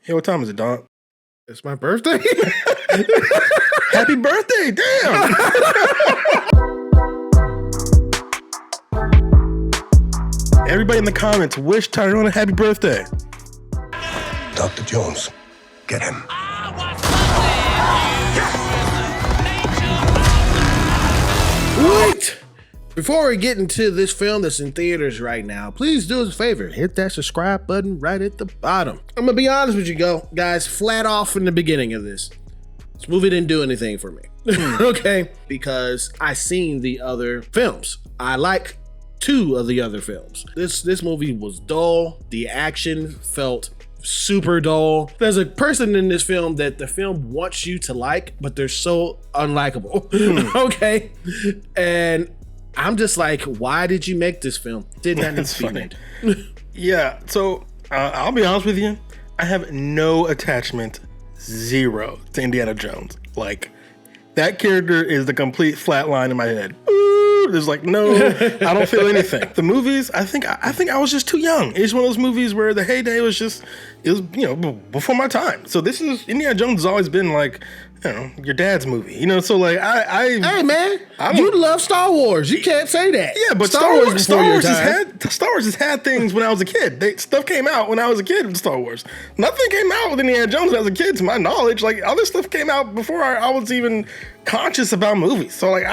Hey, what time is it, Don? It's my birthday. Happy birthday, damn. Everybody in the comments, wish Tyrone a happy birthday. Dr. Jones, get him. Wait! Before we get into this film that's in theaters right now, please do us a favor. Hit that subscribe button right at the bottom. I'm gonna be honest with you, guys, flat off in the beginning of this. This movie didn't do anything for me. Okay? Because I seen the other films. I like 2 of the other films. This movie was dull. The action felt super dull. There's a person in this film that the film wants you to like, but they're so unlikable. Okay? And I'm just like, why did you make this film? Did not need to be made. Yeah, so I'll be honest with you. I have no attachment, zero, to Indiana Jones. Like, that character is the complete flat line in my head. Ooh, there's like no, I don't feel anything. The movies, I think I was just too young. It's one of those movies where the heyday was before my time. So this is, Indiana Jones has always been like, you know, your dad's movie, so like hey man, you love Star Wars. You can't say that. Yeah, but Star Wars has had things when I was a kid. Stuff came out when I was a kid with Star Wars. Nothing came out with Indiana Jones as a kid, to my knowledge. Like, other stuff came out before I was even conscious about movies. So like,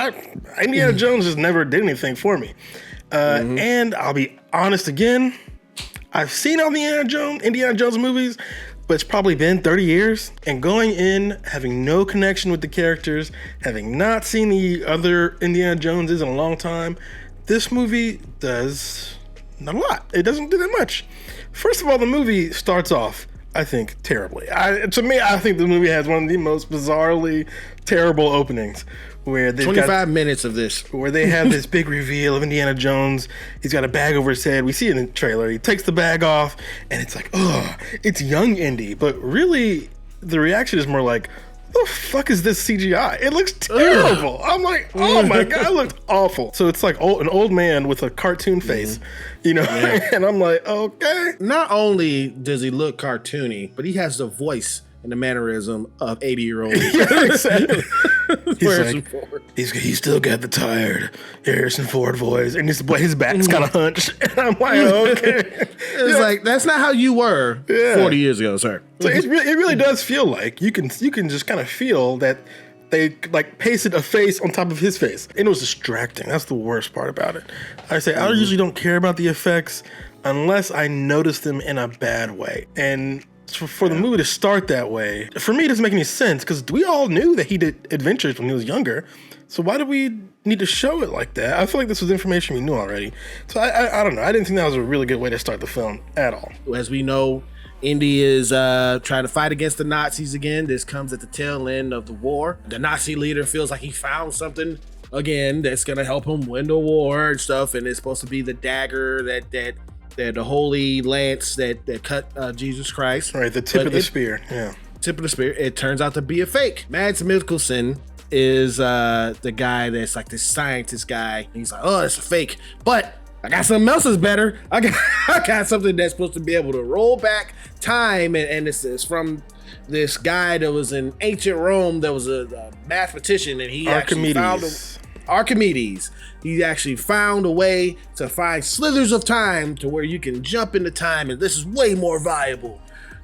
Indiana Jones just never did anything for me. And I'll be honest again, I've seen all the Indiana Jones movies, but it's probably been 30 years, and going in, having no connection with the characters, having not seen the other Indiana Joneses in a long time, this movie does not a lot. It doesn't do that much. First of all, the movie starts off, I think, terribly. To me, I think the movie has one of the most bizarrely terrible openings, where they've 25 minutes of this, where they have this big reveal of Indiana Jones. He's got a bag over his head. We see it in the trailer. He takes the bag off, and it's like, oh, it's young Indy. But really, the reaction is more like, the fuck is this CGI? It looks terrible. I'm like, oh my God, it looks awful. So it's like an old man with a cartoon face, and I'm like, okay. Not only does he look cartoony, but he has the voice and the mannerism of 80-year-old. Yeah, exactly. He's still got the tired Harrison Ford voice, and his back's kind of hunched. And I'm like, okay. It's like, that's not how you were 40 years ago, sir. So it really does feel like you can just kind of feel that they like pasted a face on top of his face. And it was distracting. That's the worst part about it. I usually don't care about the effects unless I notice them in a bad way. And for the movie to start that way, for me, it doesn't make any sense, because we all knew that he did adventures when he was younger. So why do we need to show it like that? I feel like this was information we knew already. So I don't know. I didn't think that was a really good way to start the film at all. As we know, Indy is trying to fight against the Nazis again. This comes at the tail end of the war. The Nazi leader feels like he found something again that's going to help him win the war and stuff. And it's supposed to be the dagger that the holy lance that cut Jesus Christ. Right, the tip of the spear. Yeah. Tip of the spear. It turns out to be a fake. Mads Mikkelsen is the guy that's like this scientist guy. He's like, oh, it's a fake. But I got something else that's better. I got something that's supposed to be able to roll back time. And it's from this guy that was in ancient Rome that was a mathematician. And he actually found Archimedes. He actually found a way to find slithers of time to where you can jump into time, and this is way more viable.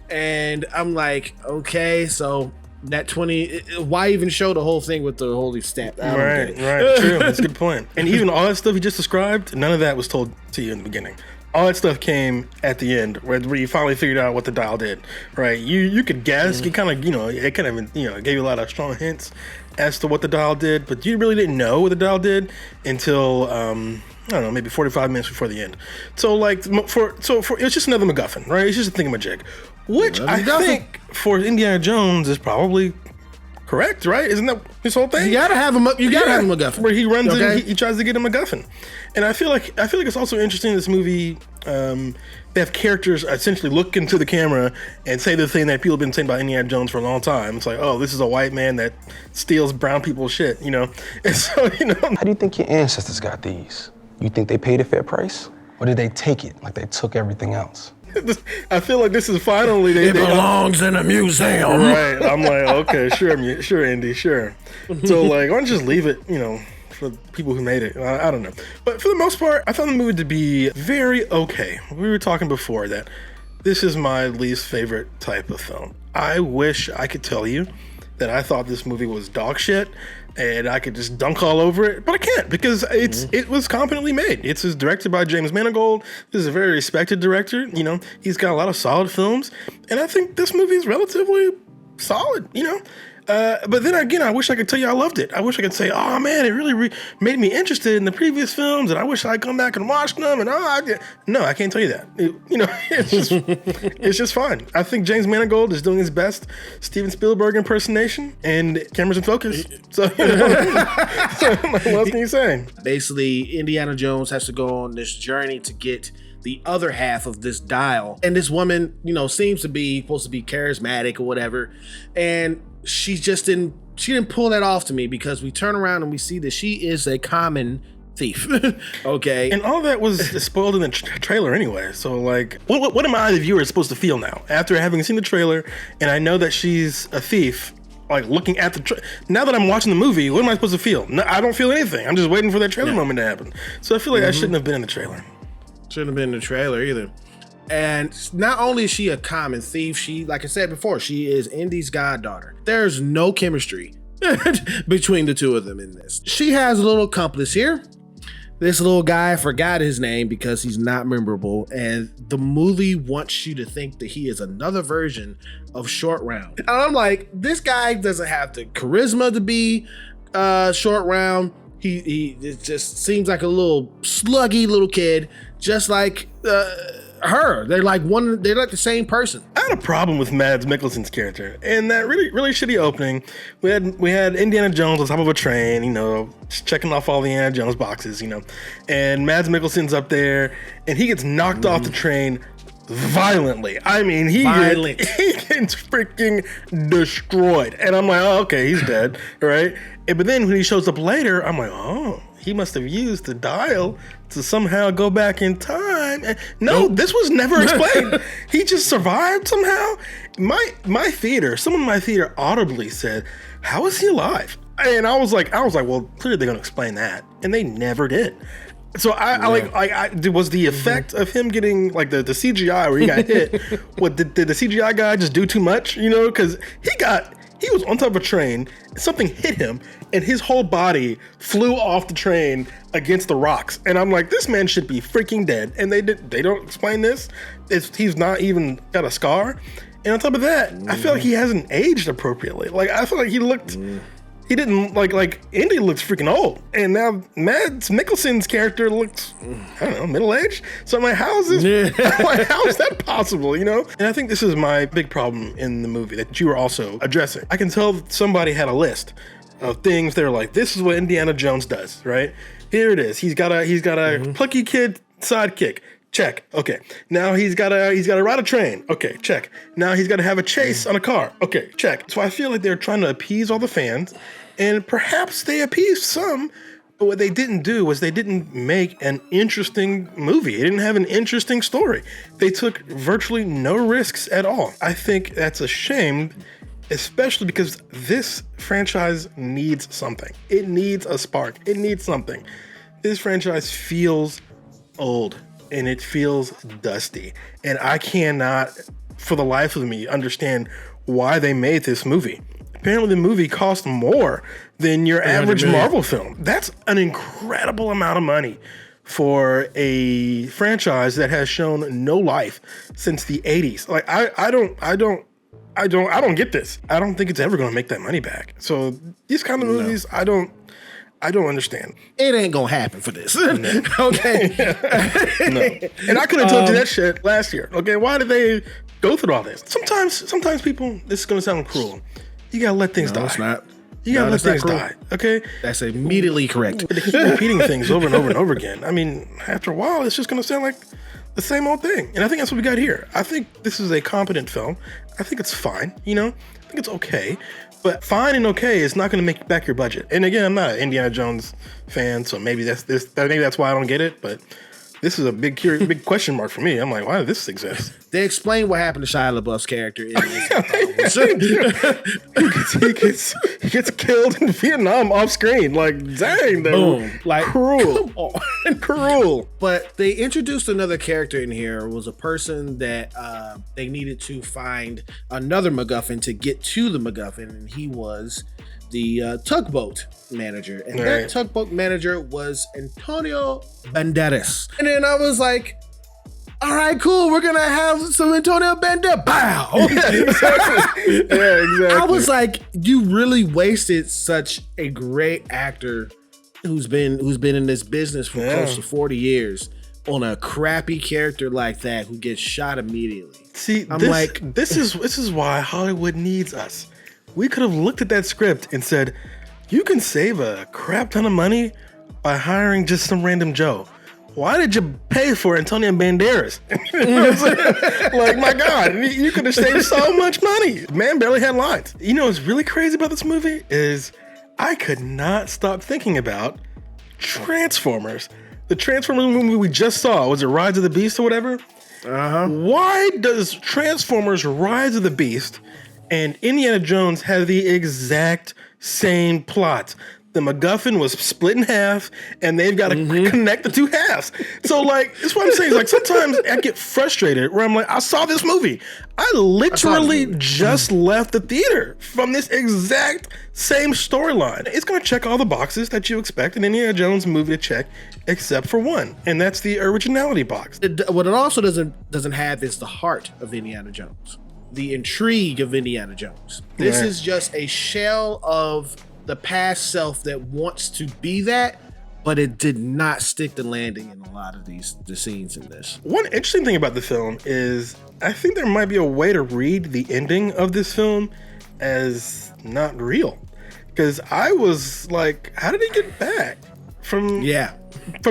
And I'm like, okay, so that 20, why even show the whole thing with the holy stamp? Right, true. That's a good point. And even all that stuff you just described, none of that was told to you in the beginning. All that stuff came at the end, where you finally figured out what the dial did, right? You could guess, you kind of, it kind of, gave you a lot of strong hints as to what the dial did, but you really didn't know what the dial did until, I don't know, maybe 45 minutes before the end. So like, it's just another MacGuffin, right? It's just a thingamajig, which I think for Indiana Jones is probably correct, right? Isn't that his whole thing? You gotta have a MacGuffin. Where he runs in, he tries to get a MacGuffin. And I feel like it's also interesting in this movie, they have characters essentially look into the camera and say the thing that people have been saying about Indiana Jones for a long time. It's like, oh, this is a white man that steals brown people's shit, And so, How do you think your ancestors got these? You think they paid a fair price? Or did they take it like they took everything else? I feel like this is finally it belongs in a museum. Right. I'm like, okay, sure, Indy, sure. So like, why don't you just leave it, for people who made it? I don't know. But for the most part, I found the movie to be very okay. We were talking before that this is my least favorite type of film. I wish I could tell you that I thought this movie was dog shit and I could just dunk all over it, but I can't because it was competently made. It's directed by James Mangold. This is a very respected director. He's got a lot of solid films, and I think this movie is relatively solid. But then again, I wish I could tell you I loved it. I wish I could say, oh man, it really made me interested in the previous films, and I wish I'd come back and watch them. And no, I can't tell you that. It's just fine. I think James Mangold is doing his best Steven Spielberg impersonation, and camera's in focus. So, what else can you say? Basically, Indiana Jones has to go on this journey to get the other half of this dial, and this woman, seems to be supposed to be charismatic or whatever, and she didn't pull that off to me because we turn around and we see that she is a common thief. Okay. And all that was spoiled in the trailer anyway. So like, what am I, the viewer, supposed to feel now after having seen the trailer and I know that she's a thief? Like looking at now that I'm watching the movie, what am I supposed to feel? No, I don't feel anything. I'm just waiting for that trailer moment to happen. So I feel like I shouldn't have been in the trailer. Shouldn't have been in the trailer either. And not only is she a common thief, she, like I said before, she is Indy's goddaughter. There's no chemistry between the two of them in this. She has a little accomplice here. This little guy, I forgot his name because he's not memorable. And the movie wants you to think that he is another version of Short Round. And I'm like, this guy doesn't have the charisma to be Short Round. He just seems like a little sluggy little kid, just like her. They're like the same person. I had a problem with Mads Mikkelsen's character and that really, really shitty opening. We had Indiana Jones on top of a train, just checking off all the Indiana Jones boxes, and Mads Mikkelsen's up there and he gets knocked off the train violently. I mean, he gets freaking destroyed. And I'm like, oh, okay, he's dead, right? But then when he shows up later, I'm like, oh, he must have used the dial to somehow go back in time. And no, this was never explained. He just survived somehow. Someone in my theater audibly said, how is he alive? And I was like, well, clearly they're gonna explain that. And they never did. So was the effect of him getting like the CGI where he got hit? Did the CGI guy just do too much? Because he was on top of a train, something hit him, and his whole body flew off the train against the rocks. And I'm like, this man should be freaking dead. And they don't explain this. He's not even got a scar. And on top of that, I feel like he hasn't aged appropriately. Like I feel like he didn't like Indy looks freaking old, and now Mads Mikkelsen's character looks, I don't know, middle-aged. So I'm like, how is this? How is that possible? And I think this is my big problem in the movie that you were also addressing. I can tell somebody had a list of things they're like, this is what Indiana Jones does, right? Here it is. He's got a plucky kid sidekick. Check. Okay. Now he's got to ride a train. Okay. Check. Now he's got to have a chase on a car. Okay. Check. So I feel like they're trying to appease all the fans, and perhaps they appeased some, but what they didn't do was they didn't make an interesting movie. It didn't have an interesting story. They took virtually no risks at all. I think that's a shame, especially because this franchise needs something. It needs a spark. It needs something. This franchise feels old. And it feels dusty. And I cannot, for the life of me, understand why they made this movie. Apparently the movie cost more than your average Marvel film. That's an incredible amount of money for a franchise that has shown no life since the 80s. Like I don't get this. I don't think it's ever going to make that money back. So these kind of movies, I don't understand. It ain't gonna happen for this. Okay. No. And I could have told you that shit last year. Okay, why did they go through all this? Sometimes people, this is gonna sound cruel. You gotta let things die. It's not. You gotta let things die. Okay? That's immediately correct. They keep repeating things over and over and over again. I mean, after a while, it's just gonna sound like the same old thing. And I think that's what we got here. I think this is a competent film. I think it's fine, I think it's okay. But fine and okay is not going to make back your budget. And again, I'm not an Indiana Jones fan, so maybe that's why I don't get it. But This is a big question mark for me. I'm like, why did this exist? They explain what happened to Shia LaBeouf's character in this. he gets killed in Vietnam off screen. Like, dang, Boom. Like, cruel. Cruel. But they introduced another character in here. It was a person that they needed to find another MacGuffin to get to the MacGuffin, and he was the tugboat manager. And that tugboat manager was Antonio Banderas. And then I was like, all right, cool. We're going to have some Antonio Banderas. Bow. Yeah, exactly. I was like, you really wasted such a great actor who's been in this business for close to 40 years on a crappy character like that who gets shot immediately. See, this is why Hollywood needs us. We could have looked at that script and said, you can save a crap ton of money by hiring just some random Joe. Why did you pay for Antonio Banderas? You know what I'm saying? Like, my God, you could have saved so much money. Man barely had lines. You know what's really crazy about this movie is I could not stop thinking about Transformers. The Transformers movie we just saw, was it Rise of the Beast or whatever? Why does Transformers Rise of the Beast and Indiana Jones have the exact same plot? The MacGuffin was split in half, and they've got to connect the two halves. So, like, that's what I'm saying. Is like, sometimes I get frustrated where I'm like, I saw this movie. I literally just left the theater from this exact same storyline. It's going to check all the boxes that you expect an Indiana Jones movie to check, except for one, and that's the originality box. What it also doesn't have is the heart of Indiana Jones, the intrigue of Indiana Jones. This is just a shell of the past self that wants to be that, but it did not stick the landing in a lot of the scenes in this. One interesting thing about the film is I think there might be a way to read the ending of this film as not real. Because I was like, how did he get back from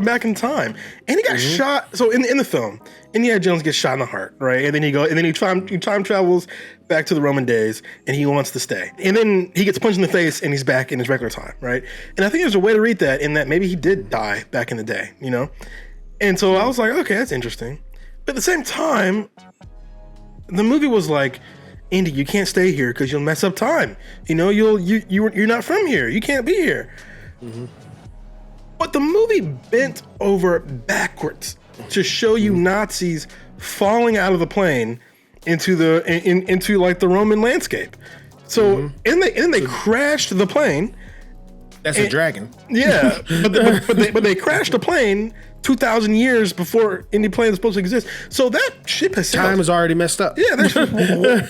back in time? And he got shot. So in the film, Indiana Jones gets shot in the heart, right? And then he time travels back to the Roman days, and he wants to stay. And then he gets punched in the face, and he's back in his regular time, right? And I think there's a way to read that in that maybe he did die back in the day, you know? And so I was like, okay, that's interesting. But at the same time, the movie was like, Indy, you can't stay here because you'll mess up time. You know, you're not from here. You can't be here. But the movie bent over backwards to show you Nazis falling out of the plane into like the Roman landscape. So and they crashed the plane. That's a dragon. Yeah, but they crashed the plane 2,000 years before any plane is supposed to exist. So that ship has sailed. Time is already messed up. Yeah,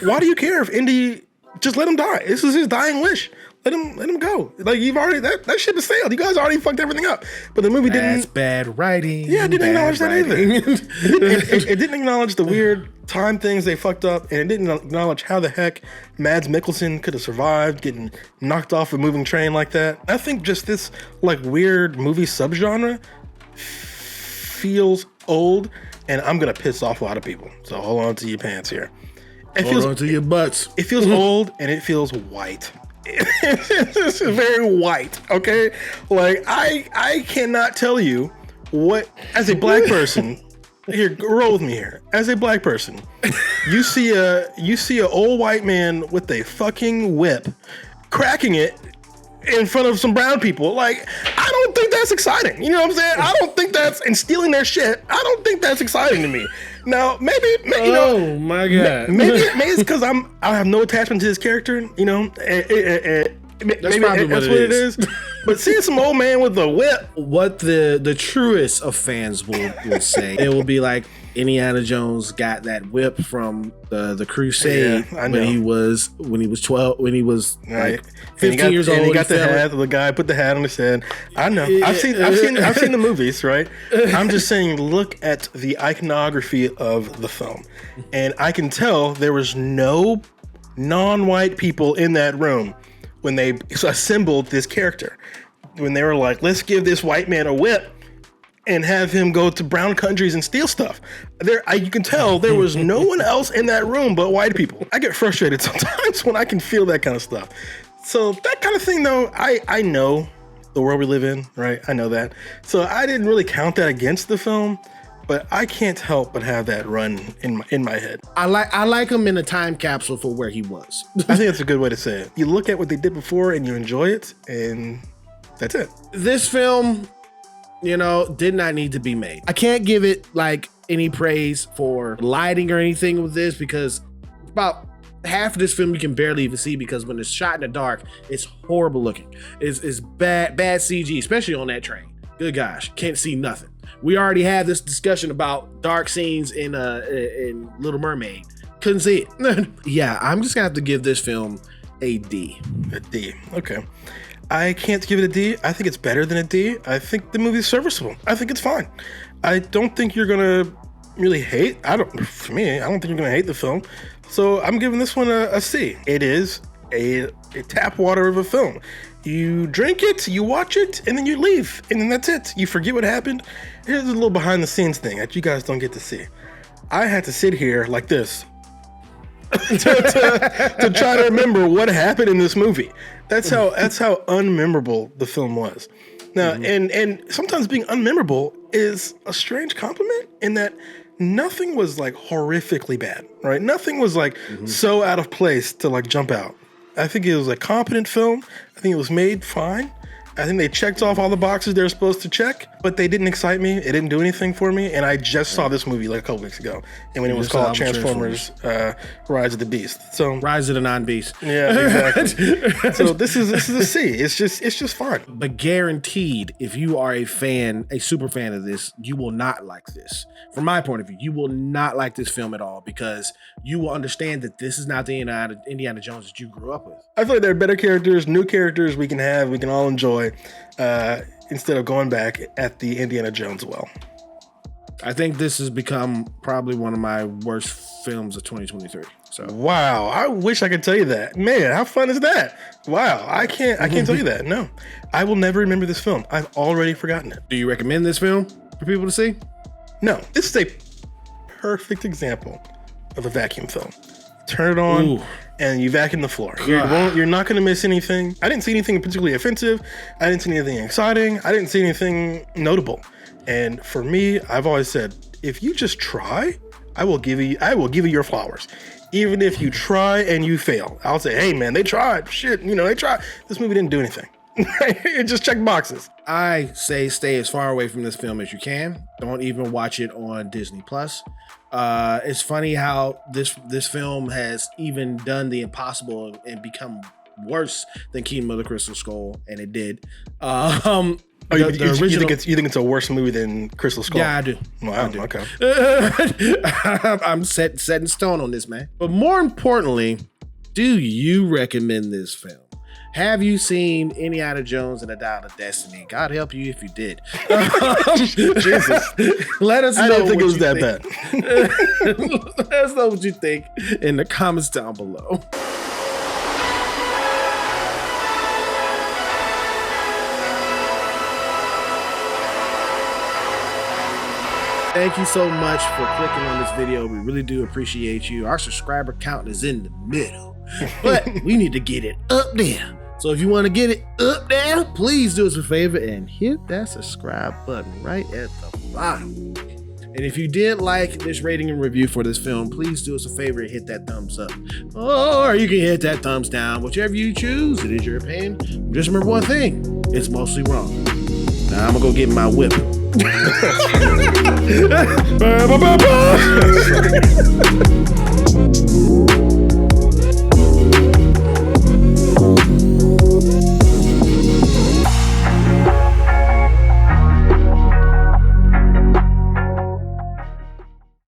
why do you care if Indy just let him die? This is his dying wish. Let him go. Like, you've already that ship has sailed. You guys already fucked everything up. But the movie didn't. That's bad writing. Yeah, it didn't acknowledge that either. It didn't acknowledge the weird time things they fucked up, and it didn't acknowledge how the heck Mads Mikkelsen could have survived getting knocked off a moving train like that. I think just this like weird movie subgenre feels old, and I'm gonna piss off a lot of people. So hold on to your pants here. Hold on to your butts. It feels old, and it feels white. It's very white, okay? Like, I cannot tell you what, as a black person, here, roll with me here. As a black person, you see a old white man with a fucking whip cracking it in front of some brown people. Like, I don't think that's exciting. You know what I'm saying? I don't think that's, and stealing their shit, I don't think that's exciting to me. Now, maybe you know. Oh my God. Maybe it's because I have no attachment to this character. You know, That's probably what it is. But seeing some old man with a whip. What the truest of fans will say, it will be like Indiana Jones got that whip from the Crusade when he was 12, when he was like 15 years old. And he got the hat. The guy put the hat on his head. I know. I've seen the movies, right? I'm just saying, look at the iconography of the film, and I can tell there was no non-white people in that room when they assembled this character. When they were like, let's give this white man a whip and have him go to brown countries and steal stuff. You can tell there was no one else in that room but white people. I get frustrated sometimes when I can feel that kind of stuff. So that kind of thing, though, I know the world we live in, right? I know that. So I didn't really count that against the film. but I can't help but have that run in my head. I like him in a time capsule for where he was. I think that's a good way to say it. You look at what they did before and you enjoy it, and that's it. This film, did not need to be made. I can't give it like any praise for lighting or anything with this, because about half of this film you can barely even see, because when it's shot in the dark, it's horrible looking. It's bad CG, especially on that train. Good gosh, can't see nothing. We already had this discussion about dark scenes in Little Mermaid. Couldn't see it. Yeah, I'm just gonna have to give this film a D. A D, okay. I can't give it a D. I think it's better than a D. I think the movie's serviceable. I think it's fine. I don't think you're gonna really hate. I don't think you're gonna hate the film. So I'm giving this one a C. It is a tap water of a film. You drink it, you watch it, and then you leave, and then that's it. You forget what happened. Here's a little behind the scenes thing that you guys don't get to see. I had to sit here like this to try to remember what happened in this movie. That's how unmemorable the film was. Now, and sometimes being unmemorable is a strange compliment, in that nothing was like horrifically bad, right? Nothing was like so out of place to like jump out. I think it was a competent film. I think it was made fine. I think they checked off all the boxes they were supposed to check, but they didn't excite me. It didn't do anything for me. And I just saw this movie like a couple weeks ago, and when it was called Transformers Rise of the Beast. So Rise of the Non-Beast. Yeah, exactly. So this is a C. It's just fun. But guaranteed, if you are a super fan of this, you will not like this. From my point of view, you will not like this film at all, because you will understand that this is not the Indiana Jones that you grew up with. I feel like there are better characters, new characters we can all enjoy, instead of going back at the Indiana Jones well. I think this has become probably one of my worst films of 2023. So wow, I wish I could tell you that. Man, how fun is that? Wow, I can't tell you that. No, I will never remember this film. I've already forgotten it. Do you recommend this film for people to see? No, this is a perfect example of a vacuum film. Turn it on. And you vacuum the floor. You're not going to miss anything. I didn't see anything particularly offensive. I didn't see anything exciting. I didn't see anything notable. And for me, I've always said, if you just try, I will give you your flowers. Even if you try and you fail, I'll say, hey man, they tried. Shit, they tried. This movie didn't do anything. It just checked boxes. I say stay as far away from this film as you can. Don't even watch it on Disney Plus. It's funny how this film has even done the impossible and become worse than Kingdom of the Crystal Skull, and it did. You think it's a worse movie than Crystal Skull? Yeah, I do. Wow, I do. Okay. I'm set in stone on this, man. But more importantly, do you recommend this film? Have you seen Indiana Jones and the Dial of Destiny? God help you if you did. Jesus. Let us know. I didn't think it was that bad. Let us know what you think in the comments down below. Thank you so much for clicking on this video. We really do appreciate you. Our subscriber count is in the middle, but we need to get it up there. So if you want to get it up there, please do us a favor and hit that subscribe button right at the bottom. And if you did like this rating and review for this film, please do us a favor and hit that thumbs up. Or you can hit that thumbs down, whichever you choose. It is your opinion. Just remember one thing, it's mostly wrong. Now I'm gonna go get my whip.